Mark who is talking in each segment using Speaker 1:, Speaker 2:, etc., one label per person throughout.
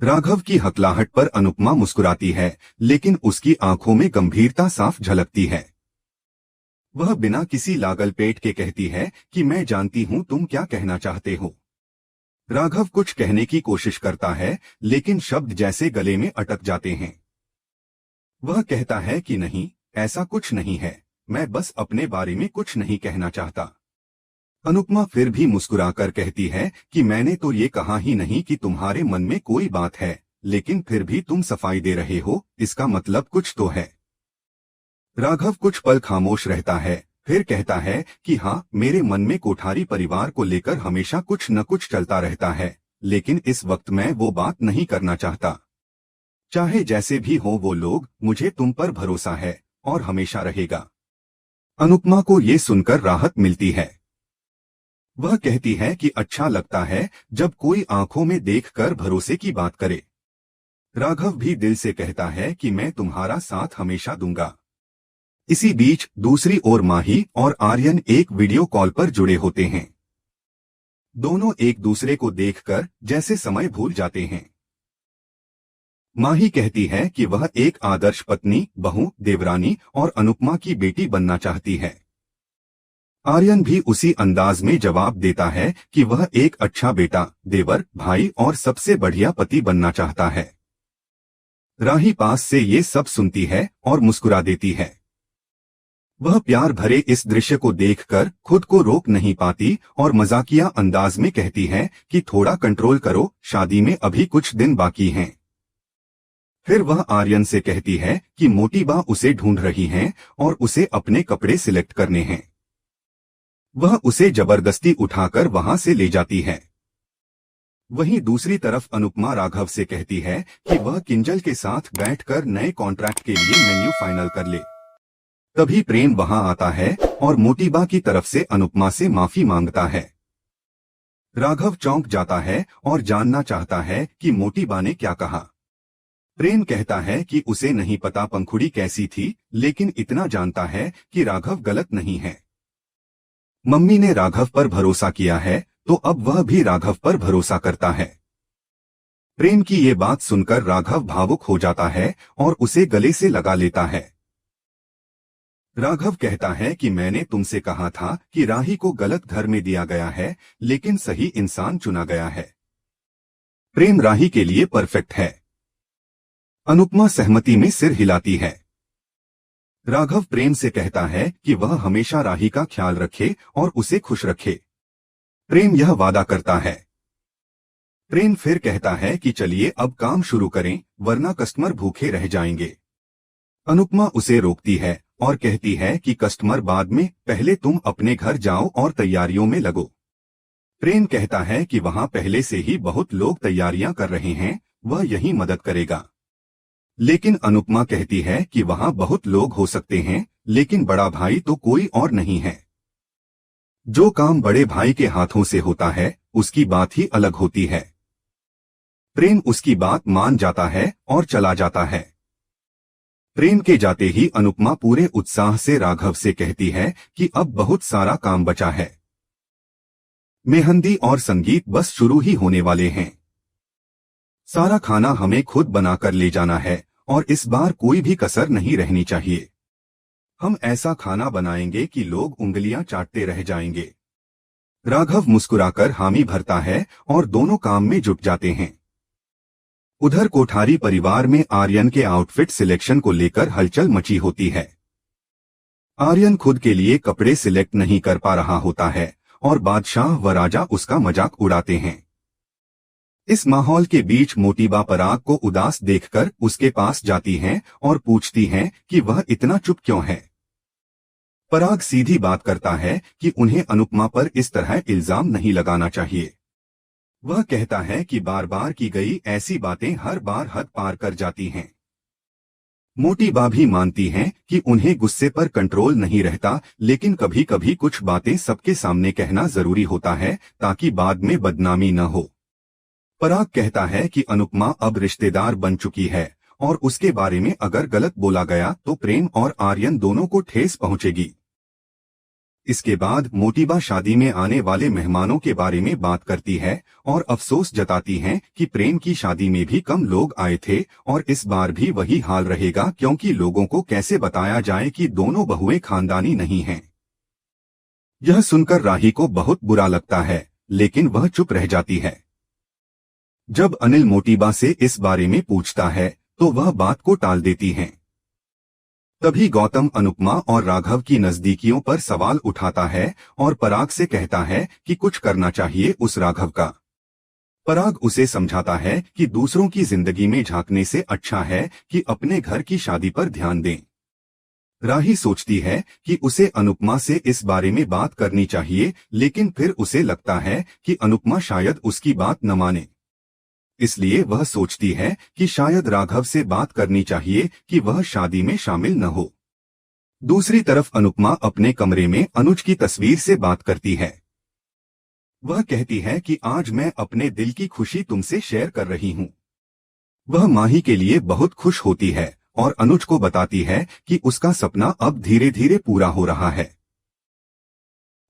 Speaker 1: राघव की हकलाहट पर अनुपमा मुस्कुराती है, लेकिन उसकी आंखों में गंभीरता साफ झलकती है। वह बिना किसी लागल पेट के कहती है कि मैं जानती हूं तुम क्या कहना चाहते हो। राघव कुछ कहने की कोशिश करता है, लेकिन शब्द जैसे गले में अटक जाते हैं। वह कहता है कि नहीं, ऐसा कुछ नहीं है, मैं बस अपने बारे में कुछ नहीं कहना चाहता। अनुपमा फिर भी मुस्कुराकर कहती है कि मैंने तो ये कहा ही नहीं कि तुम्हारे मन में कोई बात है, लेकिन फिर भी तुम सफाई दे रहे हो, इसका मतलब कुछ तो है। राघव कुछ पल खामोश रहता है, फिर कहता है कि हाँ, मेरे मन में कोठारी परिवार को लेकर हमेशा कुछ न कुछ चलता रहता है, लेकिन इस वक्त मैं वो बात नहीं करना चाहता। चाहे जैसे भी हो वो लोग, मुझे तुम पर भरोसा है और हमेशा रहेगा। अनुपमा को ये सुनकर राहत मिलती है। वह कहती है कि अच्छा लगता है जब कोई आंखों में देखकर भरोसे की बात करे। राघव भी दिल से कहता है कि मैं तुम्हारा साथ हमेशा दूंगा। इसी बीच दूसरी ओर माही और आर्यन एक वीडियो कॉल पर जुड़े होते हैं। दोनों एक दूसरे को देखकर जैसे समय भूल जाते हैं। माही कहती है कि वह एक आदर्श पत्नी, बहू, देवरानी और अनुपमा की बेटी बनना चाहती है। आर्यन भी उसी अंदाज में जवाब देता है कि वह एक अच्छा बेटा, देवर, भाई और सबसे बढ़िया पति बनना चाहता है। राही पास से ये सब सुनती है और मुस्कुरा देती है। वह प्यार भरे इस दृश्य को देखकर खुद को रोक नहीं पाती और मजाकिया अंदाज में कहती है कि थोड़ा कंट्रोल करो, शादी में अभी कुछ दिन बाकी हैं। फिर वह आर्यन से कहती है कि मोटी बा उसे ढूंढ रही हैं और उसे अपने कपड़े सिलेक्ट करने हैं। वह उसे जबरदस्ती उठाकर वहां से ले जाती है। वहीं दूसरी तरफ अनुपमा राघव से कहती है कि वह किंजल के साथ बैठकर नए कॉन्ट्रैक्ट के लिए मेन्यू फाइनल कर ले। तभी प्रेम वहां आता है और मोटीबा की तरफ से अनुपमा से माफी मांगता है। राघव चौंक जाता है और जानना चाहता है कि मोटीबा ने क्या कहा। प्रेम कहता है कि उसे नहीं पता पंखुड़ी कैसी थी, लेकिन इतना जानता है कि राघव गलत नहीं है। मम्मी ने राघव पर भरोसा किया है, तो अब वह भी राघव पर भरोसा करता है। प्रेम की ये बात सुनकर राघव भावुक हो जाता है और उसे गले से लगा लेता है। राघव कहता है कि मैंने तुमसे कहा था कि राही को गलत घर में दिया गया है, लेकिन सही इंसान चुना गया है। प्रेम राही के लिए परफेक्ट है। अनुपमा सहमति में सिर हिलाती है। राघव प्रेम से कहता है कि वह हमेशा राही का ख्याल रखे और उसे खुश रखे। प्रेम यह वादा करता है। प्रेम फिर कहता है कि चलिए अब काम शुरू करें, वरना कस्टमर भूखे रह जाएंगे। अनुपमा उसे रोकती है और कहती है कि कस्टमर बाद में, पहले तुम अपने घर जाओ और तैयारियों में लगो। प्रेम कहता है कि वहां पहले से ही बहुत लोग तैयारियां कर रहे हैं, वह यही मदद करेगा। लेकिन अनुपमा कहती है कि वहां बहुत लोग हो सकते हैं, लेकिन बड़ा भाई तो कोई और नहीं है। जो काम बड़े भाई के हाथों से होता है, उसकी बात ही अलग होती है। प्रेम उसकी बात मान जाता है और चला जाता है। प्रेम के जाते ही अनुपमा पूरे उत्साह से राघव से कहती है कि अब बहुत सारा काम बचा है। मेहंदी और संगीत बस शुरू ही होने वाले हैं। सारा खाना हमें खुद बनाकर ले जाना है और इस बार कोई भी कसर नहीं रहनी चाहिए। हम ऐसा खाना बनाएंगे कि लोग उंगलियां चाटते रह जाएंगे। राघव मुस्कुराकर हामी भरता है और दोनों काम में जुट जाते हैं। उधर कोठारी परिवार में आर्यन के आउटफिट सिलेक्शन को लेकर हलचल मची होती है। आर्यन खुद के लिए कपड़े सिलेक्ट नहीं कर पा रहा होता है और बादशाह व राजा उसका मजाक उड़ाते हैं। इस माहौल के बीच मोटीबा पराग को उदास देखकर उसके पास जाती हैं और पूछती हैं कि वह इतना चुप क्यों है। पराग सीधी बात करता है कि उन्हें अनुपमा पर इस तरह इल्जाम नहीं लगाना चाहिए। वह कहता है कि बार बार की गई ऐसी बातें हर बार हद पार कर जाती हैं। मोटीबा भी मानती हैं कि उन्हें गुस्से पर कंट्रोल नहीं रहता, लेकिन कभी कभी कुछ बातें सबके सामने कहना जरूरी होता है ताकि बाद में बदनामी न हो। पराग कहता है कि अनुपमा अब रिश्तेदार बन चुकी है और उसके बारे में अगर गलत बोला गया तो प्रेम और आर्यन दोनों को ठेस पहुंचेगी। इसके बाद मोटीबा शादी में आने वाले मेहमानों के बारे में बात करती है और अफसोस जताती हैं कि प्रेम की शादी में भी कम लोग आए थे और इस बार भी वही हाल रहेगा, क्योंकि लोगों को कैसे बताया जाए कि दोनों बहुएं खानदानी नहीं हैं। यह सुनकर राही को बहुत बुरा लगता है, लेकिन वह चुप रह जाती है। जब अनिल मोटीबा से इस बारे में पूछता है तो वह बात को टाल देती हैं। तभी गौतम अनुपमा और राघव की नजदीकियों पर सवाल उठाता है और पराग से कहता है कि कुछ करना चाहिए उस राघव का। पराग उसे समझाता है कि दूसरों की जिंदगी में झांकने से अच्छा है कि अपने घर की शादी पर ध्यान दें। राही सोचती है कि उसे अनुपमा से इस बारे में बात करनी चाहिए, लेकिन फिर उसे लगता है कि अनुपमा शायद उसकी बात न माने। इसलिए वह सोचती है कि शायद राघव से बात करनी चाहिए कि वह शादी में शामिल न हो। दूसरी तरफ अनुपमा अपने कमरे में अनुज की तस्वीर से बात करती है। वह कहती है कि आज मैं अपने दिल की खुशी तुमसे शेयर कर रही हूँ। वह माही के लिए बहुत खुश होती है और अनुज को बताती है कि उसका सपना अब धीरे धीरे पूरा हो रहा है।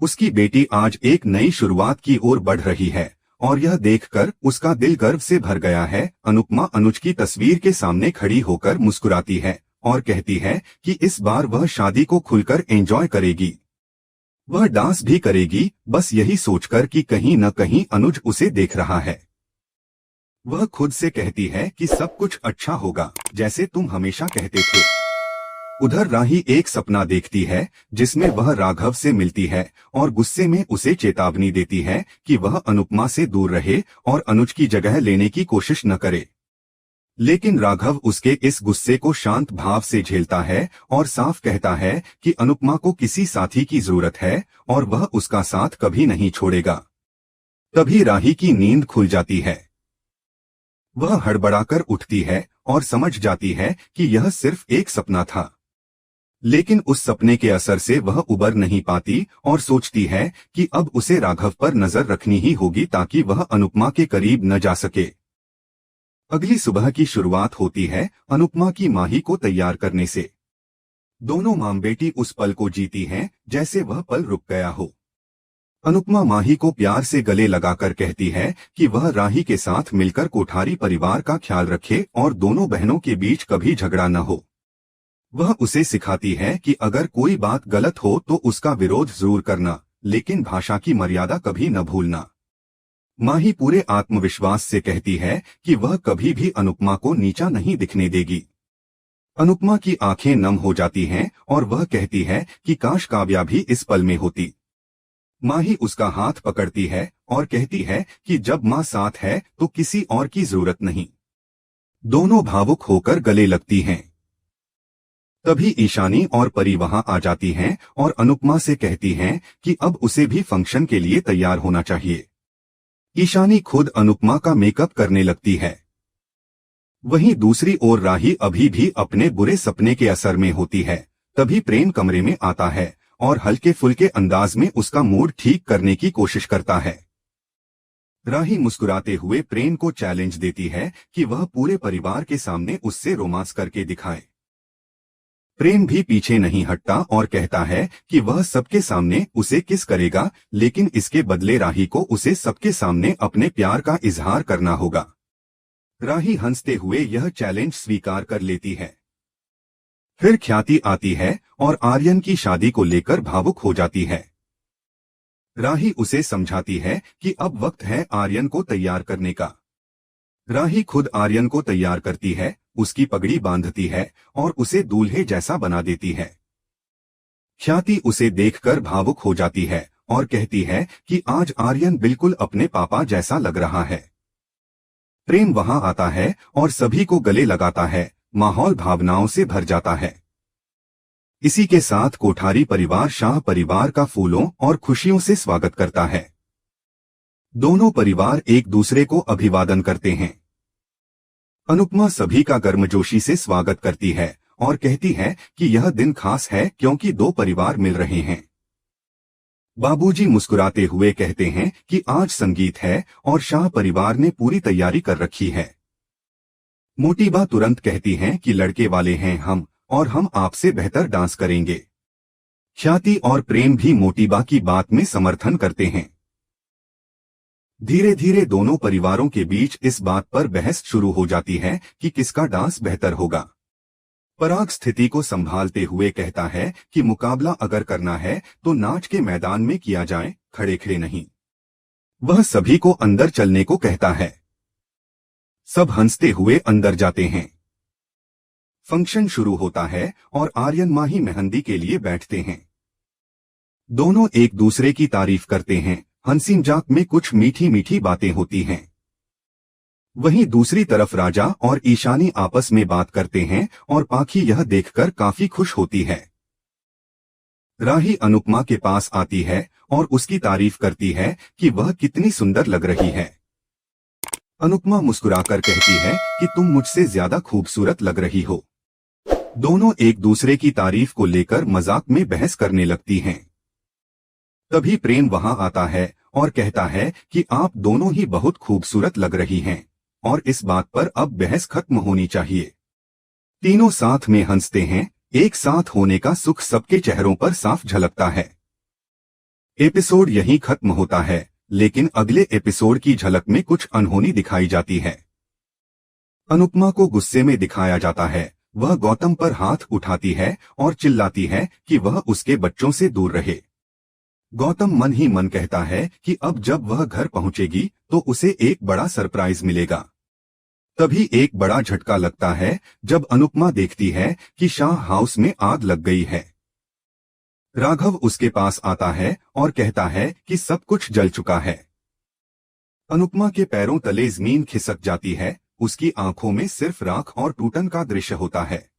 Speaker 1: उसकी बेटी आज एक नई शुरुआत की ओर बढ़ रही है और यह देखकर उसका दिल गर्व से भर गया है। अनुपमा अनुज की तस्वीर के सामने खड़ी होकर मुस्कुराती है और कहती है कि इस बार वह शादी को खुलकर एंजॉय करेगी। वह डांस भी करेगी, बस यही सोचकर कि कहीं न कहीं अनुज उसे देख रहा है। वह खुद से कहती है कि सब कुछ अच्छा होगा, जैसे तुम हमेशा कहते थे। उधर राही एक सपना देखती है जिसमें वह राघव से मिलती है और गुस्से में उसे चेतावनी देती है कि वह अनुपमा से दूर रहे और अनुज की जगह लेने की कोशिश न करे। लेकिन राघव उसके इस गुस्से को शांत भाव से झेलता है और साफ कहता है कि अनुपमा को किसी साथी की जरूरत है और वह उसका साथ कभी नहीं छोड़ेगा। तभी राही की नींद खुल जाती है। वह हड़बड़ाकर उठती है और समझ जाती है कि यह सिर्फ एक सपना था। लेकिन उस सपने के असर से वह उबर नहीं पाती और सोचती है कि अब उसे राघव पर नजर रखनी ही होगी ताकि वह अनुपमा के करीब न जा सके। अगली सुबह की शुरुआत होती है अनुपमा की माही को तैयार करने से। दोनों मां बेटी उस पल को जीती हैं जैसे वह पल रुक गया हो। अनुपमा माही को प्यार से गले लगाकर कहती है कि वह राही के साथ मिलकर कोठारी परिवार का ख्याल रखे और दोनों बहनों के बीच कभी झगड़ा न हो। वह उसे सिखाती है कि अगर कोई बात गलत हो तो उसका विरोध जरूर करना, लेकिन भाषा की मर्यादा कभी न भूलना। माही पूरे आत्मविश्वास से कहती है कि वह कभी भी अनुपमा को नीचा नहीं दिखने देगी। अनुपमा की आंखें नम हो जाती हैं और वह कहती है कि काश काव्या भी इस पल में होती। माही उसका हाथ पकड़ती है और कहती है कि जब माँ साथ है तो किसी और की जरूरत नहीं। दोनों भावुक होकर गले लगती हैं। तभी ईशानी और परी वहां आ जाती हैं और अनुपमा से कहती हैं कि अब उसे भी फंक्शन के लिए तैयार होना चाहिए। ईशानी खुद अनुपमा का मेकअप करने लगती है। वहीं दूसरी ओर राही अभी भी अपने बुरे सपने के असर में होती है। तभी प्रेम कमरे में आता है और हल्के फुल्के अंदाज में उसका मूड ठीक करने की कोशिश करता है। राही मुस्कुराते हुए प्रेम को चैलेंज देती है कि वह पूरे परिवार के सामने उससे रोमांस करके दिखाए। प्रेम भी पीछे नहीं हटता और कहता है कि वह सबके सामने उसे किस करेगा, लेकिन इसके बदले राही को उसे सबके सामने अपने प्यार का इजहार करना होगा। राही हंसते हुए यह चैलेंज स्वीकार कर लेती है। फिर ख्याति आती है और आर्यन की शादी को लेकर भावुक हो जाती है। राही उसे समझाती है कि अब वक्त है आर्यन को तैयार करने का। राही खुद आर्यन को तैयार करती है, उसकी पगड़ी बांधती है और उसे दूल्हे जैसा बना देती है। ख्याति उसे देखकर भावुक हो जाती है और कहती है कि आज आर्यन बिल्कुल अपने पापा जैसा लग रहा है। प्रेम वहां आता है और सभी को गले लगाता है। माहौल भावनाओं से भर जाता है। इसी के साथ कोठारी परिवार शाह परिवार का फूलों और खुशियों से स्वागत करता है। दोनों परिवार एक दूसरे को अभिवादन करते हैं। अनुपमा सभी का गर्मजोशी से स्वागत करती है और कहती है कि यह दिन खास है क्योंकि दो परिवार मिल रहे हैं। बाबूजी मुस्कुराते हुए कहते हैं कि आज संगीत है और शाह परिवार ने पूरी तैयारी कर रखी है। मोटीबा तुरंत कहती हैं कि लड़के वाले हैं हम और हम आपसे बेहतर डांस करेंगे। ख्याति और प्रेम भी मोटिबा की बात में समर्थन करते हैं। धीरे धीरे दोनों परिवारों के बीच इस बात पर बहस शुरू हो जाती है कि किसका डांस बेहतर होगा। पराग स्थिति को संभालते हुए कहता है कि मुकाबला अगर करना है तो नाच के मैदान में किया जाए, खड़े खड़े नहीं। वह सभी को अंदर चलने को कहता है। सब हंसते हुए अंदर जाते हैं। फंक्शन शुरू होता है और आर्यन माही मेहंदी के लिए बैठते हैं। दोनों एक दूसरे की तारीफ करते हैं। हंसी मजाक में कुछ मीठी मीठी बातें होती हैं। वहीं दूसरी तरफ राजा और ईशानी आपस में बात करते हैं और पाखी यह देखकर काफी खुश होती है। राही अनुपमा के पास आती है और उसकी तारीफ करती है कि वह कितनी सुंदर लग रही है। अनुपमा मुस्कुराकर कहती है कि तुम मुझसे ज्यादा खूबसूरत लग रही हो। दोनों एक दूसरे की तारीफ को लेकर मजाक में बहस करने लगती हैं। तभी प्रेम वहां आता है और कहता है कि आप दोनों ही बहुत खूबसूरत लग रही हैं और इस बात पर अब बहस खत्म होनी चाहिए। तीनों साथ में हंसते हैं। एक साथ होने का सुख सबके चेहरों पर साफ झलकता है। एपिसोड यहीं खत्म होता है, लेकिन अगले एपिसोड की झलक में कुछ अनहोनी दिखाई जाती है। अनुपमा को गुस्से में दिखाया जाता है। वह गौतम पर हाथ उठाती है और चिल्लाती है कि वह उसके बच्चों से दूर रहे। गौतम मन ही मन कहता है कि अब जब वह घर पहुंचेगी तो उसे एक बड़ा सरप्राइज मिलेगा। तभी एक बड़ा झटका लगता है जब अनुपमा देखती है कि शाह हाउस में आग लग गई है। राघव उसके पास आता है और कहता है कि सब कुछ जल चुका है। अनुपमा के पैरों तले जमीन खिसक जाती है। उसकी आंखों में सिर्फ राख और टूटन का दृश्य होता है।